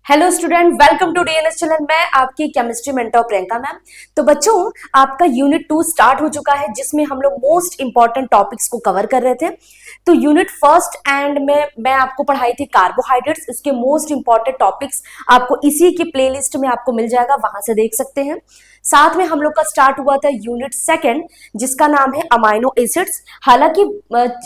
Hello student, welcome to DNS channel. मैं आपकी chemistry mentor Priyanka ma'am. तो बच्चों, आपका यूनिट 2 स्टार्ट हो चुका है जिसमें हम लोग मोस्ट इंपॉर्टेंट टॉपिक्स को कवर कर रहे थे। तो यूनिट फर्स्ट एंड में मैं आपको पढ़ाई थी कार्बोहाइड्रेट्स। इसके मोस्ट इंपॉर्टेंट टॉपिक्स आपको इसी की प्लेलिस्ट में आपको मिल जाएगा, वहां से देख सकते हैं। साथ में हम लोग का स्टार्ट हुआ था यूनिट सेकंड जिसका नाम है अमाइनो एसिड्स। हालांकि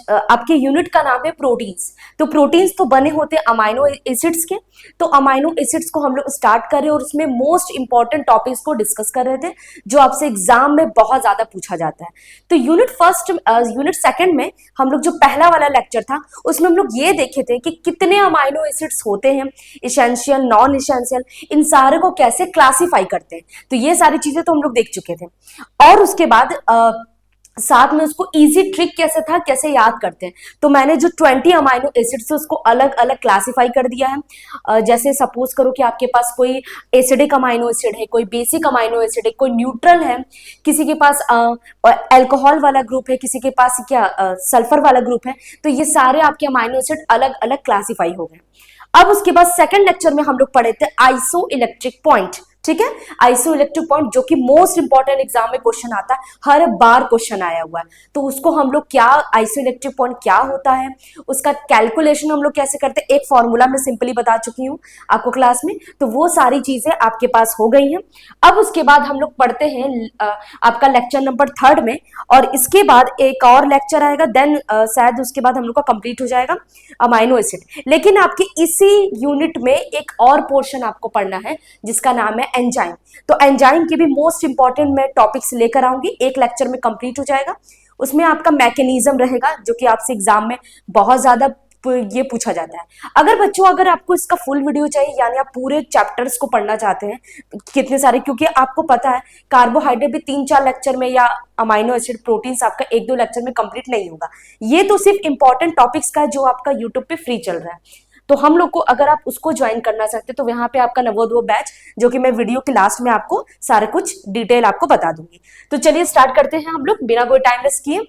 आपके यूनिट का नाम है प्रोटीन्स, तो प्रोटीन्स तो बने होते हैं अमाइनो एसिड्स के। तो अमाइनो एसिड्स को हम लोग स्टार्ट कर रहे हैं और उसमें मोस्ट इंपॉर्टेंट टॉपिक्स को डिस्कस कर रहे थे जो आपसे एग्जाम में बहुत ज्यादा पूछा जाता है। तो यूनिट सेकंड में हम लोग जो पहला वाला लेक्चर था उसमें हम लोग ये देखे थे कि कितने अमाइनो एसिड्स होते हैं, इसेंशियल, नॉन इसेंशियल, इन सारे को कैसे क्लासिफाई करते हैं। तो ये सारी चीजें तो हम लोग देख चुके थे। और उसके बाद साथ में उसको इजी ट्रिक कैसे था, कैसे याद करते हैं। तो मैंने जो 20 अमाइनो एसिड्स है उसको अलग अलग क्लासिफाई कर दिया है। जैसे सपोज करो कि आपके पास कोई एसिडिक अमाइनो एसिड है, कोई बेसिक अमाइनो एसिड है, कोई न्यूट्रल है, किसी के पास अल्कोहल वाला ग्रुप है, किसी के पास क्या सल्फर वाला ग्रुप है। तो ये सारे आपके अमाइनो एसिड अलग अलग क्लासिफाई हो गए। अब उसके बाद सेकंड लेक्चर में हम लोग पढ़े थे आइसो इलेक्ट्रिक पॉइंट। ठीक है, आइसो इलेक्ट्रिक पॉइंट जो कि मोस्ट इंपॉर्टेंट एग्जाम में क्वेश्चन आता है, हर बार क्वेश्चन आया हुआ है। तो उसको हम लोग क्या, आइसो इलेक्ट्रिक पॉइंट क्या होता है, उसका कैलकुलेशन हम लोग कैसे करते हैं, एक फॉर्मूला में सिंपली बता चुकी हूँ आपको क्लास में। तो वो सारी चीजें आपके पास हो गई हैं। अब उसके बाद हम लोग पढ़ते हैं आपका लेक्चर नंबर थर्ड में, और इसके बाद एक और लेक्चर आएगा, देन शायद उसके बाद हम लोग का कंप्लीट हो जाएगा अमाइनो एसिड। लेकिन आपके इसी यूनिट में एक और पोर्शन आपको पढ़ना है जिसका नाम है एंजाइम। तो एंजाइम के भी मोस्ट इंपॉर्टेंट मैं टॉपिक्स लेकर आऊंगी, एक लेक्चर में कंप्लीट हो जाएगा। उसमें आपका मैकेनिज्म रहेगा जो कि आपसे एग्जाम में बहुत ज्यादा ये पूछा जाता है। अगर बच्चों, अगर आपको इसका फुल वीडियो चाहिए, यानी आप पूरे चैप्टर्स को पढ़ना चाहते हैं कितने सारे, क्योंकि आपको पता है कार्बोहाइड्रेट भी 3-4 लेक्चर में, या अमाइनो एसिड, प्रोटीन्स आपका 1-2 लेक्चर में कंप्लीट नहीं होगा। ये तो सिर्फ इंपॉर्टेंट टॉपिक्स का है जो आपका यूट्यूब पे फ्री चल रहा है। तो हम लोग को, अगर आप उसको ज्वाइन करना चाहते हैं तो यहाँ पे आपका नवोदय बैच, जो कि मैं वीडियो के लास्ट में आपको सारा कुछ डिटेल आपको बता दूंगी। तो चलिए स्टार्ट करते हैं हम लोग बिना कोई टाइम वेस्ट किए।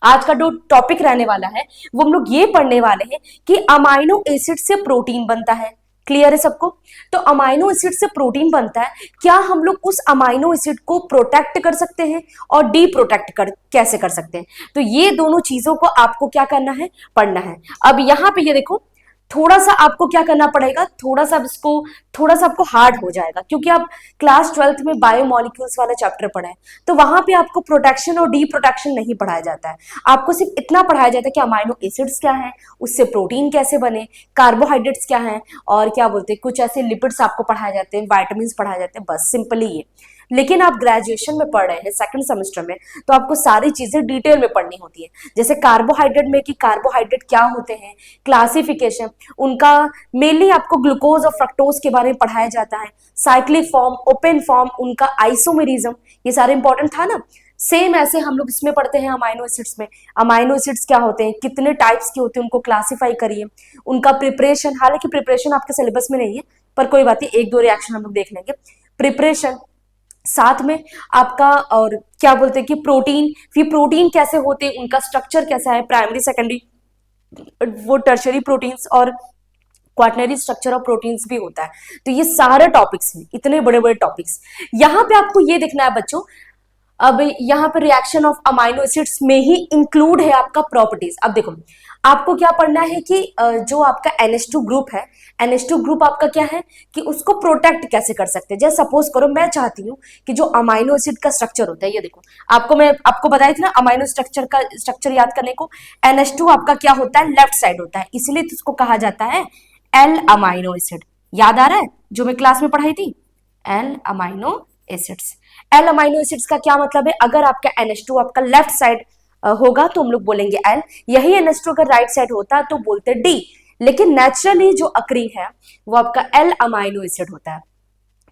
आज का जो टॉपिक रहने वाला है वो हम लोग ये पढ़ने वाले हैं कि अमाइनो एसिड से प्रोटीन बनता है। क्लियर है सबको? तो अमाइनो एसिड से प्रोटीन बनता है, क्या हम लोग उस अमाइनो एसिड को प्रोटेक्ट कर सकते हैं और डी प्रोटेक्ट कैसे कर सकते हैं। तो ये दोनों चीजों को आपको क्या करना है, पढ़ना है। अब यहाँ पे ये देखो, थोड़ा सा आपको क्या करना पड़ेगा, थोड़ा सा आपको हार्ड हो जाएगा, क्योंकि आप क्लास 12th में बायोमोलिक्यूल्स वाला चैप्टर पढ़ा है। तो वहां पे आपको प्रोटेक्शन और डी प्रोटेक्शन नहीं पढ़ाया जाता है। आपको सिर्फ इतना पढ़ाया जाता है कि अमाइनो एसिड्स क्या है, उससे प्रोटीन कैसे बने, कार्बोहाइड्रेट्स क्या है, और क्या बोलते हैं, कुछ ऐसे लिपिड्स आपको पढ़ाए जाते हैं, वाइटामिन पढ़ाए जाते हैं, बस सिंपली ये। लेकिन आप ग्रेजुएशन में पढ़ रहे हैं सेकंड सेमेस्टर में, तो आपको सारी चीजें डिटेल में पढ़नी होती है। जैसे कार्बोहाइड्रेट में कि कार्बोहाइड्रेट क्या होते हैं, क्लासिफिकेशन उनका, मेनली आपको ग्लूकोज और फ्रक्टोज के बारे में पढ़ाया जाता है, साइक्लिक फॉर्म, ओपन फॉर्म, उनका आइसोमेरिज्म, ये सारे इंपॉर्टेंट था ना। सेम ऐसे हम लोग इसमें पढ़ते हैं अमाइनो एसिड्स में, अमाइनो एसिड्स क्या होते हैं, कितने टाइप्स के होते हैं, उनको क्लासिफाई करिए, उनका प्रिपरेशन, हालांकि प्रिपरेशन आपके सिलेबस में नहीं है पर कोई बात नहीं, 1-2 रिएक्शन हम लोग देख लेंगे। प्रिपरेशन, साथ में आपका, और क्या बोलते हैं कि प्रोटीन, फिर प्रोटीन कैसे होते हैं, उनका स्ट्रक्चर कैसा है, प्राइमरी, सेकेंडरी, वो टर्शरी प्रोटीन्स और क्वाटरनरी स्ट्रक्चर ऑफ प्रोटीन्स भी होता है। तो ये सारे टॉपिक्स हैं, इतने बड़े बड़े टॉपिक्स। यहाँ पे आपको ये देखना है बच्चों, अब यहाँ पे रिएक्शन ऑफ अमाइनो एसिड्स में ही इंक्लूड है आपका प्रॉपर्टीज। अब देखो, आपको क्या पढ़ना है कि जो आपका NH2 ग्रुप है, NH2 ग्रुप आपका क्या है कि उसको प्रोटेक्ट कैसे कर सकते हैं। जैसे सपोज करो मैं चाहती हूँ कि जो अमाइनो एसिड का स्ट्रक्चर होता है, ये देखो, मैं आपको बताई थी ना अमाइनो स्ट्रक्चर याद करने को। NH2 आपका क्या होता है, लेफ्ट साइड होता है, इसलिए तो उसको कहा जाता है एल अमाइनो एसिड। याद आ रहा है जो मैं क्लास में पढ़ाई थी, L amino acids. L amino acids का क्या मतलब है, अगर आपका NH2 आपका लेफ्ट साइड होगा तो हम लोग बोलेंगे एल, यही NH2 अगर राइट साइड होता तो बोलते डी। लेकिन नेचुरली जो अक्री है वो आपका एल अमाइनो एसिड होता है।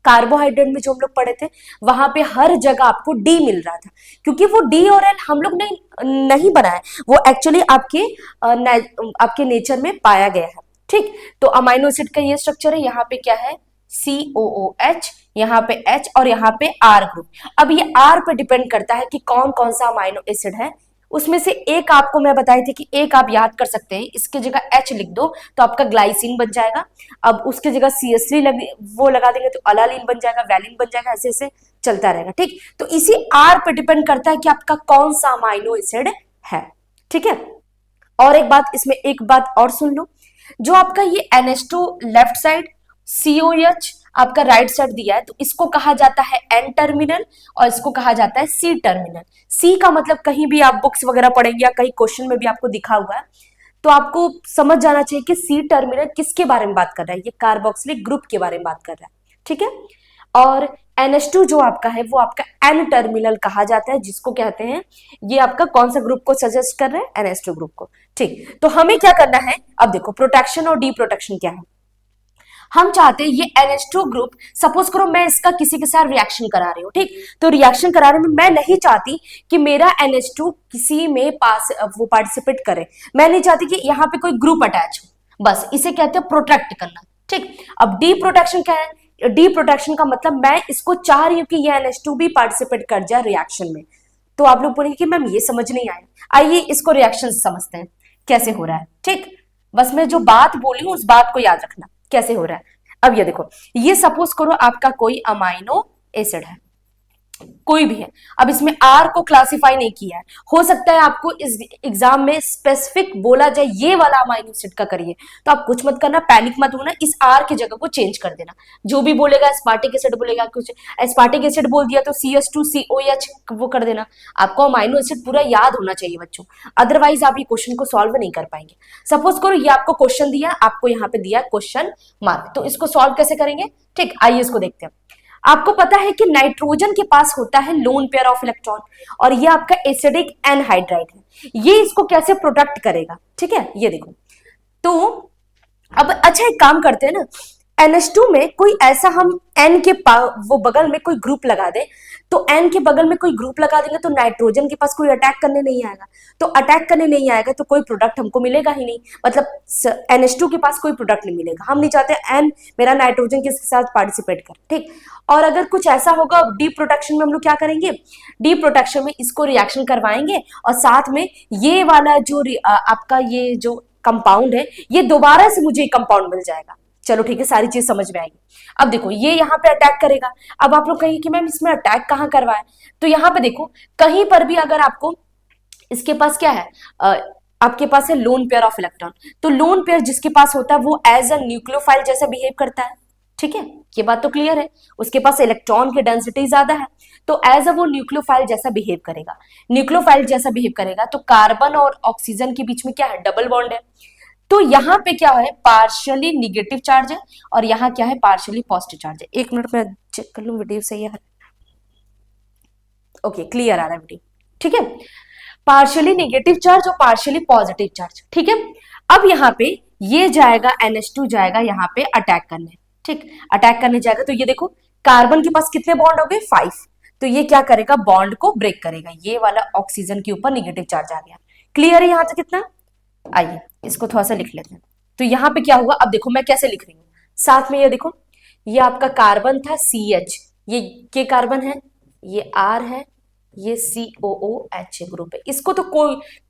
कार्बोहाइड्रेट में जो हम लोग पढ़े थे वहां पे हर जगह आपको डी मिल रहा था, क्योंकि वो डी और एल हम लोग नहीं बनाए, वो एक्चुअली आपके नेचर में पाया गया है। ठीक, तो अमाइनो एसिड का ये स्ट्रक्चर है, यहाँ पे क्या है, COOH, यहाँ पे H और यहाँ पे R ग्रुप। अब ये R पे डिपेंड करता है कि कौन कौन सा अमाइनो एसिड है उसमें से एक आपको मैं बताई थी कि एक आप याद कर सकते हैं, इसकी जगह H लिख दो तो आपका ग्लाइसिन बन जाएगा। अब उसकी जगह CH3 वो लगा देंगे तो अलालीन बन जाएगा, वैलिन बन जाएगा, ऐसे ऐसे चलता रहेगा। ठीक, तो इसी R पे डिपेंड करता है कि आपका कौन सा अमाइनो एसिड है। ठीक है, और एक बात इसमें, एक बात और सुन लो, जो आपका ये NH2 लेफ्ट साइड, COH आपका राइट साइड दिया है, तो इसको कहा जाता है N टर्मिनल और इसको कहा जाता है C टर्मिनल। C का मतलब कहीं भी आप बुक्स वगैरह पढ़ेंगे या कहीं क्वेश्चन में भी आपको दिखा हुआ है, तो आपको समझ जाना चाहिए कि C टर्मिनल किसके बारे में बात कर रहा है, ये कार्बोक्सिलिक ग्रुप के बारे में बात कर रहा है। ठीक है, और NH2 जो आपका है वो आपका N टर्मिनल कहा जाता है, जिसको कहते हैं, ये आपका कौन सा ग्रुप को सजेस्ट कर रहे हैं, NH2 ग्रुप को। ठीक, तो हमें क्या करना है, अब देखो प्रोटेक्शन और डी प्रोटेक्शन क्या है। हम चाहते हैं ये NH2 ग्रुप, सपोज करो मैं इसका किसी के साथ रिएक्शन करा रही हूँ, ठीक, तो रिएक्शन कराने में मैं नहीं चाहती कि मेरा NH2 किसी में वो पार्टिसिपेट करे, मैं नहीं चाहती कि यहाँ पे कोई ग्रुप अटैच हो, बस इसे कहते हैं प्रोटेक्ट करना। ठीक, अब डी प्रोटेक्शन क्या है, डी प्रोटेक्शन का मतलब मैं इसको चाह रही हूँ कि ये NH2 भी पार्टिसिपेट कर जाए रिएक्शन में। तो आप लोग बोलेंगे कि मैम ये समझ नहीं आया, आइए इसको रिएक्शन समझते हैं कैसे हो रहा है। ठीक, बस मैं जो बात बोली हूं उस बात को याद रखना कैसे हो रहा है। अब ये देखो, ये सपोज करो आपका कोई अमाइनो एसिड है, कोई भी है, अब इसमें R को क्लासिफाई नहीं किया है, हो सकता है आपको इस एग्जाम में स्पेसिफिक बोला जाए ये वाला अमाइनो एसिड का करिए, तो आप कुछ मत करना, पैनिक मत होना, इस R की जगह को चेंज कर देना। जो भी बोलेगा एस्पार्टिक एसिड बोलेगा, कुछ एस्पार्टिक एसिड बोल दिया तो CH2COH वो कर देना। आपको अमाइनो एसिड पूरा याद होना चाहिए बच्चों, अदरवाइज आप ये क्वेश्चन को सॉल्व नहीं कर पाएंगे। सपोज करो ये आपको क्वेश्चन दिया, आपको यहाँ पे दिया क्वेश्चन मार्क, तो इसको सॉल्व कैसे करेंगे। ठीक, आइए इसको देखते हैं। आपको पता है कि नाइट्रोजन के पास होता है लोन पेयर ऑफ इलेक्ट्रॉन, और ये आपका एसिडिक एनहाइड्राइड है, ये इसको कैसे प्रोटेक्ट करेगा। ठीक है, ये देखो, तो अब अच्छा एक काम करते हैं ना, NH2 में कोई ऐसा हम N के वो बगल में कोई ग्रुप लगा दे, तो N के बगल में कोई ग्रुप लगा देंगे तो नाइट्रोजन के पास कोई अटैक करने नहीं आएगा, तो अटैक करने नहीं आएगा तो कोई प्रोडक्ट हमको मिलेगा ही नहीं, मतलब NH2 के पास कोई प्रोडक्ट नहीं मिलेगा। हम नहीं चाहते N मेरा नाइट्रोजन के साथ पार्टिसिपेट कर। ठीक, और अगर कुछ ऐसा होगा डी प्रोटेक्शन में हम लोग क्या करेंगे, डी प्रोटेक्शन में इसको रिएक्शन करवाएंगे और साथ में ये वाला जो आपका ये जो कंपाउंड है, ये दोबारा से मुझे कंपाउंड मिल जाएगा। चलो ठीक है, सारी चीज समझ में आएगी। अब देखो ये यहाँ पे अटैक करेगा, अब आप लोग कहेंगे कि मैम इसमें अटैक कहाँ करवाए, तो यहाँ पे देखो कहीं पर भी अगर आपको, इसके पास क्या है, आपके पास है लोन पेयर ऑफ इलेक्ट्रॉन, तो लोन पेयर जिसके पास होता है वो एज अ न्यूक्लियोफाइल जैसा बिहेव करता है। ठीक है, ये बात तो क्लियर है, उसके पास इलेक्ट्रॉन की डेंसिटी ज्यादा है, तो एज अ वो न्यूक्लियोफाइल जैसा बिहेव करेगा। न्यूक्लियोफाइल जैसा बिहेव करेगा तो कार्बन और ऑक्सीजन के बीच में क्या है, डबल बॉन्ड है, तो यहाँ पे क्या है, पार्शियली निगेटिव चार्ज है और यहाँ क्या है, पार्शियली पॉजिटिव चार्ज है। एक मिनट में चेक कर लूं वीडियो सही है, ओके क्लियर आ रहा है वीडियो। ठीक है, पार्शियली नेगेटिव चार्ज और पार्शियली पॉजिटिव चार्ज। ठीक है, अब यहाँ पे ये जाएगा NH2 जाएगा यहाँ पे अटैक करने। ठीक, अटैक करने जाएगा तो ये देखो कार्बन के पास कितने बॉन्ड हो गए, 5, तो ये क्या करेगा, बॉन्ड को ब्रेक करेगा, ये वाला ऑक्सीजन के ऊपर नेगेटिव चार्ज आ गया। क्लियर है यहाँ तक कितना, आइए इसको थोड़ा सा लिख लेते हैं। तो यहाँ पे क्या हुआ, अब देखो मैं कैसे लिख रही हूँ, साथ में ये देखो, ये आपका कार्बन था CH, ये कार्बन है, ये R है, ये COOH ग्रुप है, इसको तो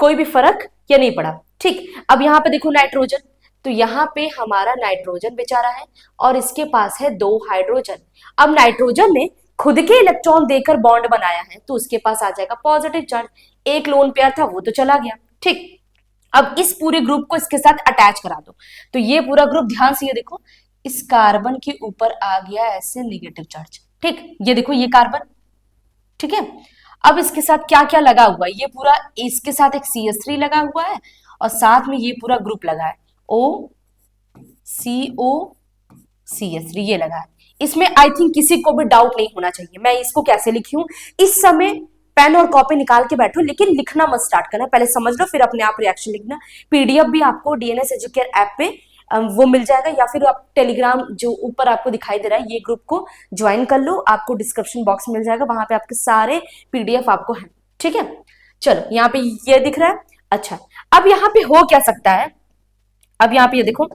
कोई भी फर्क या नहीं पड़ा। ठीक, अब यहाँ पे देखो नाइट्रोजन, तो यहाँ पे हमारा नाइट्रोजन बेचारा है और इसके पास है 2 हाइड्रोजन। अब नाइट्रोजन ने खुद के इलेक्ट्रॉन देकर बॉन्ड बनाया है तो उसके पास आ जाएगा पॉजिटिव चार्ज, एक लोन पेयर था वो तो चला गया। ठीक, अब इस पूरे ग्रुप को इसके साथ अटैच करा दो, तो ये पूरा ग्रुप ध्यान से ये देखो, इस कार्बन के ऊपर आ गया ऐसे नेगेटिव चार्ज। ठीक, ये देखो ये कार्बन, ठीक है, अब इसके साथ क्या क्या लगा हुआ है, ये पूरा, इसके साथ एक CH3 लगा हुआ है और साथ में ये पूरा ग्रुप लगा है OCO-CH3 ये लगा है। इसमें आई थिंक किसी को भी डाउट नहीं होना चाहिए मैं इसको कैसे लिखी हूं। इस समय पेन और कॉपी निकाल के बैठो, लेकिन लिखना मत स्टार्ट करना, पहले समझ लो फिर अपने आप रिएक्शन लिखना। PDF भी आपको DNS एजुकेयर ऐप पे वो मिल जाएगा, या फिर आप टेलीग्राम जो ऊपर आपको दिखाई दे रहा है ये ग्रुप को ज्वाइन कर लो, आपको डिस्क्रिप्शन बॉक्स मिल जाएगा, वहां पे आपके सारे PDF आपको है। ठीक है, चलो यहाँ पे ये दिख रहा है। अच्छा, अब यहाँ पे हो क्या सकता है, अब यहाँ पे ये देखो,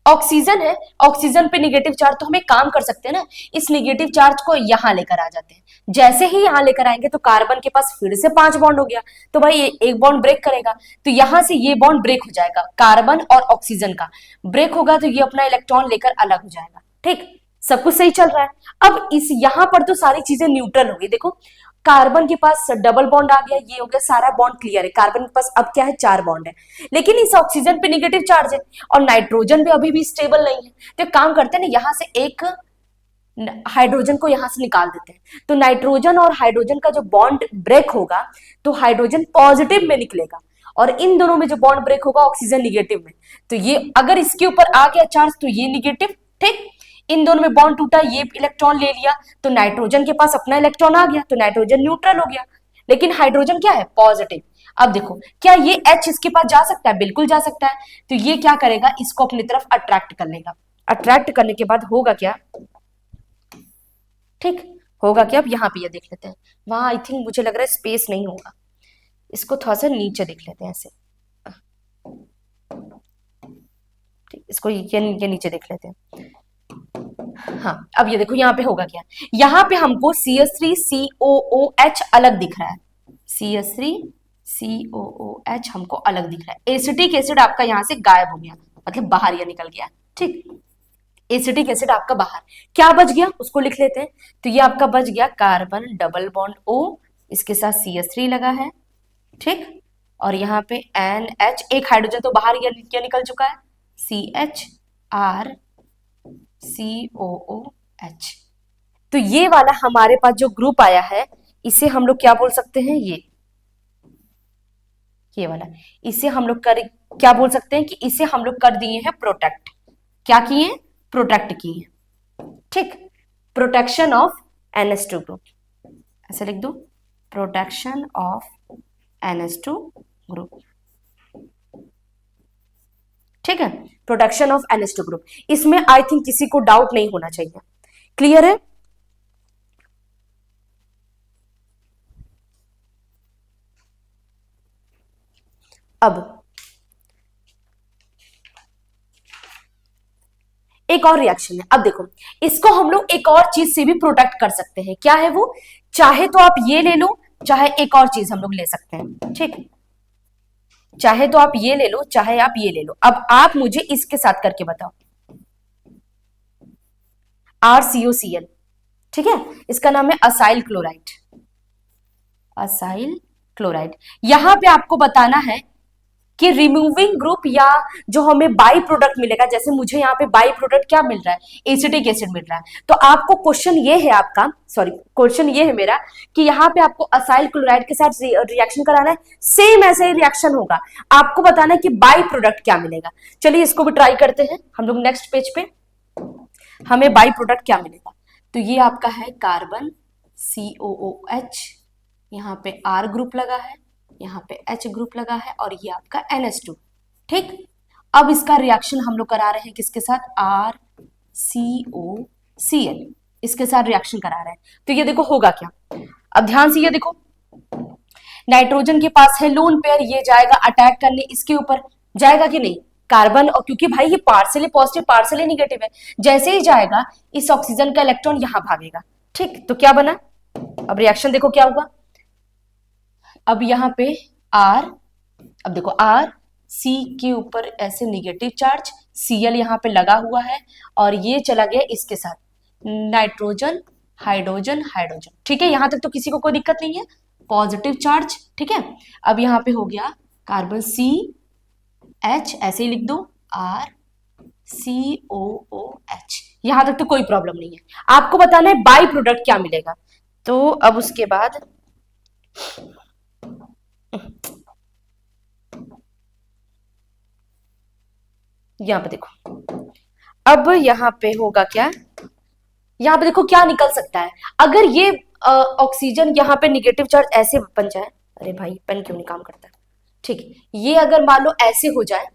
ऑक्सीजन है, ऑक्सीजन पे निगेटिव चार्ज, तो हम एक काम कर सकते हैं ना, इस निगेटिव चार्ज को यहां लेकर आ जाते हैं। जैसे ही यहां लेकर आएंगे तो कार्बन के पास फिर से 5 बॉन्ड हो गया, तो भाई एक बॉन्ड ब्रेक करेगा, तो यहां से ये बॉन्ड ब्रेक हो जाएगा, कार्बन और ऑक्सीजन का ब्रेक होगा, तो ये अपना इलेक्ट्रॉन लेकर अलग हो जाएगा। ठीक, सब कुछ सही चल रहा है। अब इस यहां पर तो सारी चीजें न्यूट्रल हो गई। देखो कार्बन के पास डबल बॉन्ड आ गया, ये हो गया, सारा बॉन्ड क्लियर है। कार्बन के पास अब क्या है, 4 बॉन्ड है, लेकिन इस ऑक्सीजन पे निगेटिव चार्ज है और नाइट्रोजन भी अभी भी स्टेबल नहीं है। तो काम करते हैं ना, यहां से एक हाइड्रोजन को यहां से निकाल देते हैं, तो नाइट्रोजन और हाइड्रोजन का जो बॉन्ड ब्रेक होगा तो हाइड्रोजन पॉजिटिव में निकलेगा और इन दोनों में जो बॉन्ड ब्रेक होगा ऑक्सीजन निगेटिव में। तो ये अगर इसके ऊपर आ गया चार्ज तो ये निगेटिव, ठीक, इन दोनों में बॉन्ड टूटा, ये इलेक्ट्रॉन ले लिया, तो नाइट्रोजन के पास अपना इलेक्ट्रॉन आ गया, तो नाइट्रोजन न्यूट्रल हो गया, लेकिन हाइड्रोजन क्या है, पॉजिटिव। अब देखो क्या ये H इसके पास जा सकता है, बिल्कुल जा सकता है, तो ये क्या करेगा, इसको अपनी तरफ अट्रैक्ट कर लेगा। अट्रैक्ट करने के बाद होगा क्या, ठीक, होगा क्या, अब यहाँ पे ये देख लेते हैं, वहां आई थिंक मुझे लग रहा है स्पेस नहीं होगा, इसको थोड़ा सा नीचे देख लेते हैं ऐसे, ठीक, इसको ये नीचे देख लेते हैं। हाँ, अब ये देखो यहाँ पे होगा क्या, यहाँ पे हमको CH3COOH अलग दिख रहा है, CH3COOH हमको अलग दिख रहा है। एसिटिक एसिड आपका यहाँ से गायब हो गया, मतलब बाहर या निकल गया, ठीक, एसिटिक एसिड आपका बाहर, क्या बच गया उसको लिख लेते हैं। तो ये आपका बच गया कार्बन डबल बॉन्ड O, इसके साथ CH3 लगा है, ठीक, और यहाँ पे NH, एक हाइड्रोजन तो बाहर या निकल चुका है, CH4COOH। तो ये वाला हमारे पास जो ग्रुप आया है इसे हम लोग क्या बोल सकते हैं, ये वाला, इसे हम लोग क्या बोल सकते हैं कि इसे हम लोग कर दिए हैं प्रोटेक्ट। क्या किए, प्रोटेक्ट किए, ठीक, प्रोटेक्शन ऑफ NH2 ग्रुप, ऐसे लिख दो, प्रोटेक्शन ऑफ NH2 ग्रुप, ठीक है, प्रोटेक्शन ऑफ NH2 ग्रुप। इसमें आई थिंक किसी को डाउट नहीं होना चाहिए, क्लियर है। अब एक और रिएक्शन है, अब देखो इसको हम लोग एक और चीज से भी प्रोटेक्ट कर सकते हैं, क्या है वो, चाहे तो आप ये ले लो, चाहे एक और चीज हम लोग ले सकते हैं, ठीक, चाहे तो आप ये ले लो, चाहे आप ये ले लो। अब आप मुझे इसके साथ करके बताओ, RCOCl, ठीक है, इसका नाम है असाइल क्लोराइड, असाइल क्लोराइड। यहां पे आपको बताना है कि रिमूविंग ग्रुप या जो हमें बाई प्रोडक्ट मिलेगा, जैसे मुझे यहाँ पे बाई प्रोडक्ट क्या मिल रहा है, एसिटिक एसिड मिल रहा है, तो आपको क्वेश्चन ये है आपका, सॉरी क्वेश्चन ये है मेरा कि यहाँ पे आपको असाइल क्लोराइड के साथ रिएक्शन कराना है, सेम ऐसे ही रिएक्शन होगा, आपको बताना है कि बाई प्रोडक्ट क्या मिलेगा। चलिए इसको भी ट्राई करते हैं हम लोग, नेक्स्ट पेज पे हमें बाई प्रोडक्ट क्या मिलेगा। तो ये आपका है कार्बन COOH, यहाँ पे R ग्रुप लगा है, यहाँ पे H ग्रुप लगा है और ये आपका NH2, ठीक। अब इसका रिएक्शन हम लोग करा रहे हैं किसके साथ, RCOCl, इसके साथ रिएक्शन करा रहे हैं। तो ये देखो होगा क्या, अब ध्यान से ये देखो, नाइट्रोजन के पास है लोन पेयर, ये जाएगा अटैक करने, इसके ऊपर जाएगा कि नहीं, कार्बन, और क्योंकि भाई ये पार्शियली पॉजिटिव पार्शियली निगेटिव है, जैसे ही जाएगा इस ऑक्सीजन का इलेक्ट्रॉन यहां भागेगा, ठीक। तो क्या बना, अब रिएक्शन देखो क्या हुआ, अब यहाँ पे R, अब देखो R C के ऊपर ऐसे निगेटिव चार्ज, Cl यहाँ पे लगा हुआ है और ये चला गया इसके साथ, नाइट्रोजन हाइड्रोजन हाइड्रोजन, ठीक है, यहां तक तो किसी को कोई दिक्कत नहीं है, पॉजिटिव चार्ज, ठीक है। अब यहाँ पे हो गया कार्बन CH, ऐसे ही लिख दो RCOOH, यहां तक तो कोई प्रॉब्लम नहीं है। आपको बताना है बाई प्रोडक्ट क्या मिलेगा। तो अब उसके बाद यहां पे देखो, अब यहां पे होगा क्या, यहां पे देखो क्या निकल सकता है, अगर ये ऑक्सीजन यहाँ पे निगेटिव चार्ज ऐसे बन जाए, अरे भाई पेन क्यों नहीं काम करता है, ठीक, ये अगर मान लो ऐसे हो जाए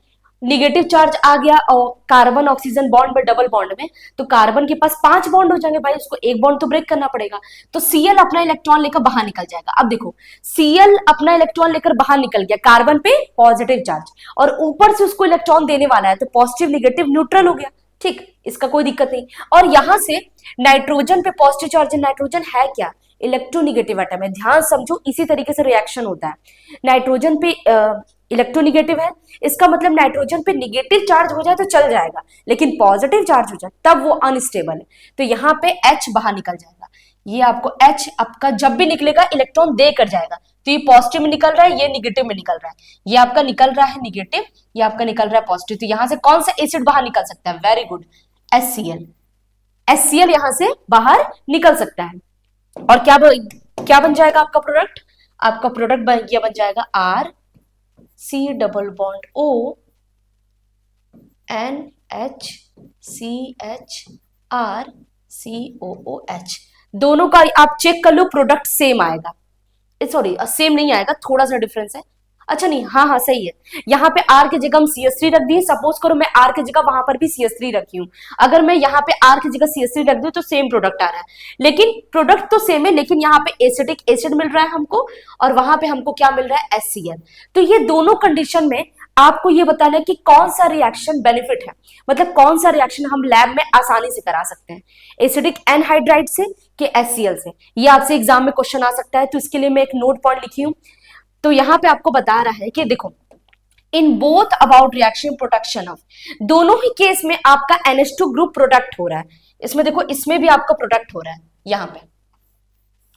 निगेटिव चार्ज आ गया और कार्बन ऑक्सीजन बॉन्ड में, डबल बॉन्ड में, तो कार्बन के पास 5 बॉन्ड हो जाएंगे भाई, उसको एक बॉन्ड तो ब्रेक करना पड़ेगा। तो Cl अपना इलेक्ट्रॉन लेकर बाहर निकल जाएगा। अब देखो Cl अपना इलेक्ट्रॉन लेकर बाहर निकल गया, कार्बन पे पॉजिटिव चार्ज, और ऊपर से उसको इलेक्ट्रॉन देने वाला है, तो पॉजिटिव निगेटिव न्यूट्रल हो गया। ठीक, इसका कोई दिक्कत नहीं। और यहां से नाइट्रोजन पे पॉजिटिव चार्ज है, नाइट्रोजन है क्या, इलेक्ट्रोनिगेटिव एटम है। ध्यान समझो, इसी तरीके से रिएक्शन होता है। नाइट्रोजन पे इलेक्ट्रोनिगेटिव है, इसका मतलब नाइट्रोजन पे निगेटिव चार्ज हो जाए तो चल जाएगा, लेकिन पॉजिटिव चार्ज हो जाए तब वो अनस्टेबल है। तो यहाँ पे H बाहर निकल जाएगा। ये आपको H आपका जब भी निकलेगा इलेक्ट्रॉन दे कर जाएगा। तो ये पॉजिटिव में निकल रहा है, ये निगेटिव में निकल रहा है, ये आपका निकल रहा है निगेटिव, ये आपका निकल रहा है पॉजिटिव। तो यहां से कौन सा एसिड बाहर निकल सकता है, वेरी गुड, HCl। HCl यहां से बाहर निकल सकता है। और क्या बन जाएगा आपका प्रोडक्ट, आपका प्रोडक्ट बन जाएगा R C double bond O NH CH R COOH। दोनों का आप चेक कर लो, प्रोडक्ट सेम आएगा, सॉरी सेम नहीं आएगा, थोड़ा सा डिफरेंस है। अच्छा नहीं, हाँ हाँ सही है। यहाँ पे R की जगह हम CH3 रख दिए, सपोज करो मैं R की जगह वहां पर भी CH3 रखी हूँ, अगर मैं यहाँ पे R की जगह CH3 रख दूं तो सेम प्रोडक्ट आ रहा है, लेकिन प्रोडक्ट तो सेम है, लेकिन यहाँ पे एसिटिक एसिड मिल रहा है हमको, और वहां पे हमको क्या मिल रहा है, HCl। तो ये दोनों कंडीशन में आपको ये बताना है कि कौन सा रिएक्शन बेनिफिट है, मतलब कौन सा रिएक्शन हम लैब में आसानी से करा सकते हैं, एसिडिक एनहाइड्राइड से कि HCl से। ये आपसे एग्जाम में क्वेश्चन आ सकता है, तो इसके लिए मैं एक नोट पॉइंट लिखी हूं। तो यहां पे आपको बता रहा है कि देखो, in both about reaction production of, दोनों ही केस में आपका NH2 ग्रुप प्रोडक्ट हो रहा है। इसमें देखो, इसमें भी आपका प्रोडक्ट हो रहा है यहां पे,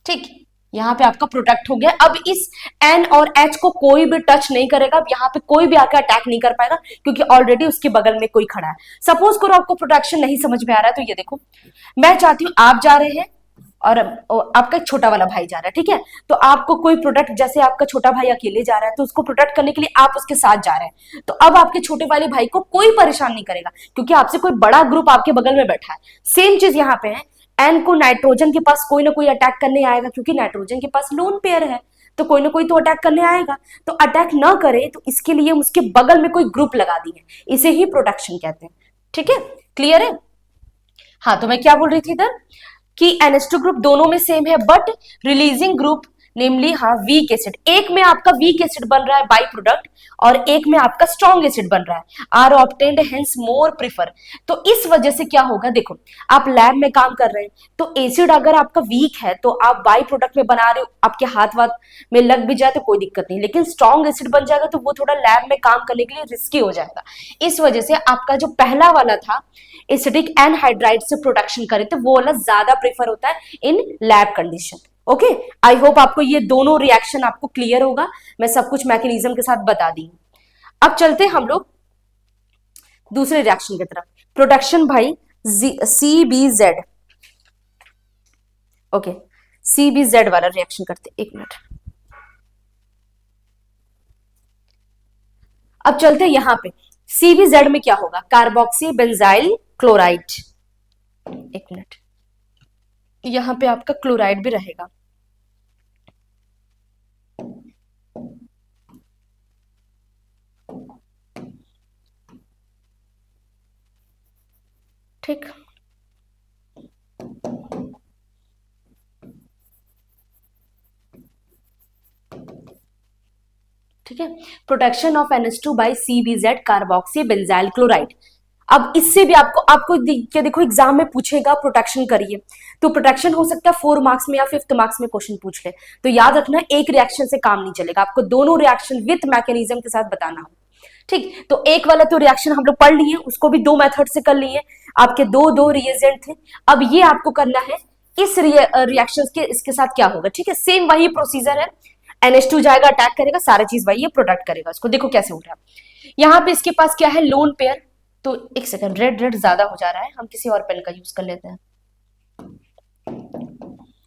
ठीक, यहां पे आपका प्रोडक्ट हो गया। अब इस N और H को कोई भी टच नहीं करेगा, अब यहां पे कोई भी आकर अटैक नहीं कर पाएगा, क्योंकि ऑलरेडी उसके बगल में कोई खड़ा है। सपोज करो आपको प्रोडक्शन नहीं समझ में आ रहा है, तो ये देखो, मैं चाहती हूं आप जा रहे हैं और आपका छोटा वाला भाई जा रहा है, ठीक है, तो आपको कोई प्रोडक्ट, जैसे आपका छोटा भाई अकेले जा रहा है, तो उसको प्रोटेक्ट करने के लिए आप उसके साथ जा रहे हैं, तो अब आपके छोटे वाले भाई को कोई परेशान नहीं करेगा, क्योंकि आपसे कोई बड़ा ग्रुप आपके बगल में बैठा है। सेम चीज यहाँ पे है, एन को नाइट्रोजन के पास कोई ना कोई अटैक करने आएगा, क्योंकि नाइट्रोजन के पास लोन पेयर है, तो कोई ना कोई तो अटैक करने आएगा। तो अटैक ना करे, तो इसके लिए उसके बगल में कोई ग्रुप लगा दिए, इसे ही प्रोटेक्शन कहते हैं। ठीक है, क्लियर है। हाँ, तो मैं क्या बोल रही थी इधर कि NH2 ग्रुप दोनों में सेम है, बट रिलीजिंग ग्रुप नेमली, हाँ, वीक एसिड, एक में आपका वीक एसिड बन रहा है बाई प्रोडक्ट, और एक में आपका स्ट्रॉन्ग एसिड बन रहा है, are obtained hence more prefer. तो इस वजह से क्या होगा, देखो आप लैब में काम कर रहे हैं, तो एसिड अगर आपका वीक है तो आप बाई प्रोडक्ट में बना रहे हो, आपके हाथ वाथ में लग भी जाए तो कोई दिक्कत नहीं, लेकिन स्ट्रॉन्ग एसिड बन जाएगा तो वो थोड़ा लैब में काम करने के लिए रिस्की हो जाएगा। इस वजह से आपका जो पहला वाला था एसिडिक एनहाइड्राइड से प्रोटेक्शन करे, तो वो वाला ज्यादा प्रेफर होता है in lab condition. Okay, I hope आपको ये दोनों रिएक्शन आपको क्लियर होगा, मैं सब कुछ मैकेनिज्म के साथ बता दी। अब चलते हम लोग दूसरे रिएक्शन की तरफ, प्रोटेक्शन भाई CBZ। ओके, CBZ वाला रिएक्शन करते, एक मिनट। अब चलते यहां पे, CBZ में क्या होगा, कार्बोक्सी बेंजाइल क्लोराइड। एक मिनट, यहां पे आपका क्लोराइड भी रहेगा। ठीक, ठीक है, protection of NH2 by CBZ carboxy benzyl chloride. अब इससे भी आपको क्या देखो, एग्जाम में पूछेगा प्रोटेक्शन करिए, तो प्रोटेक्शन हो सकता है 4 मार्क्स में या 5th मार्क्स में क्वेश्चन पूछ ले, तो याद रखना एक रिएक्शन से काम नहीं चलेगा, आपको दोनों रिएक्शन विथ मैकेनिज्म के साथ बताना हो। ठीक, तो एक वाला तो रिएक्शन हम लोग पढ़ लिए, उसको भी 2 मेथड से कर लिए, आपके दो रिएजेंट थे। अब ये आपको करना है इस रिएक्शन के इसके साथ क्या होगा। ठीक है, सेम वही प्रोसीजर है, NH2 जाएगा अटैक करेगा, सारा चीज वही है, प्रोटेक्ट करेगा उसको। देखो कैसे हो रहा है, यहाँ पे इसके पास क्या है, लोन पेयर। तो एक सेकंड, रेड रेड ज्यादा हो जा रहा है, हम किसी और पेन का यूज कर लेते हैं।